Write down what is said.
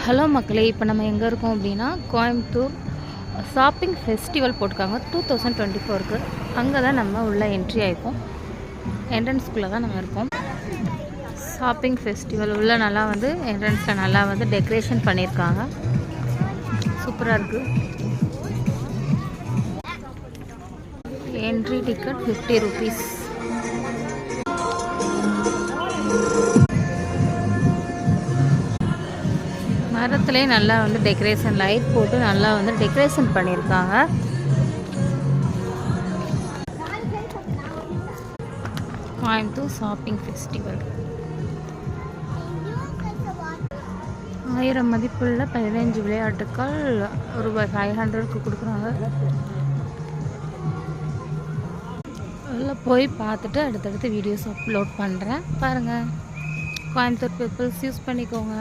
Hello மக்களே, இப்போ நம்ம எங்கே இருக்கோம் அப்படின்னா கோயம்புத்தூர் ஷாப்பிங் ஃபெஸ்டிவல் போட்டிருக்காங்க 2024க்கு. அங்கே தான் நம்ம உள்ள என்ட்ரி ஆகிருக்கோம். என்ட்ரன்ஸ்குள்ளே தான் நம்ம இருக்கோம். ஷாப்பிங் ஃபெஸ்டிவல் உள்ள நல்லா என்ட்ரன்ஸில் நல்லா டெக்கரேஷன் பண்ணியிருக்காங்க. சூப்பராக இருக்குது. Entry ticket 50 rupees. மரத்துலேயே நல்லா டெக்கரேஷன் லைட் போட்டு நல்லா டெக்கரேஷன் பண்ணியிருக்காங்க. கோயம்புத்தூர் ஷாப்பிங் ஃபெஸ்டிவல் 1000 மதிப்புள்ள 15 விளையாட்டுக்கள் ரூபாய் 500க்கு கொடுக்குறாங்க. அதில் போய் பார்த்துட்டு அடுத்தடுத்து வீடியோஸ் அப்லோட் பண்ணுறேன். பாருங்கள், கோயம்புத்தூர் பீப்புள்ஸ் யூஸ் பண்ணிக்கோங்க.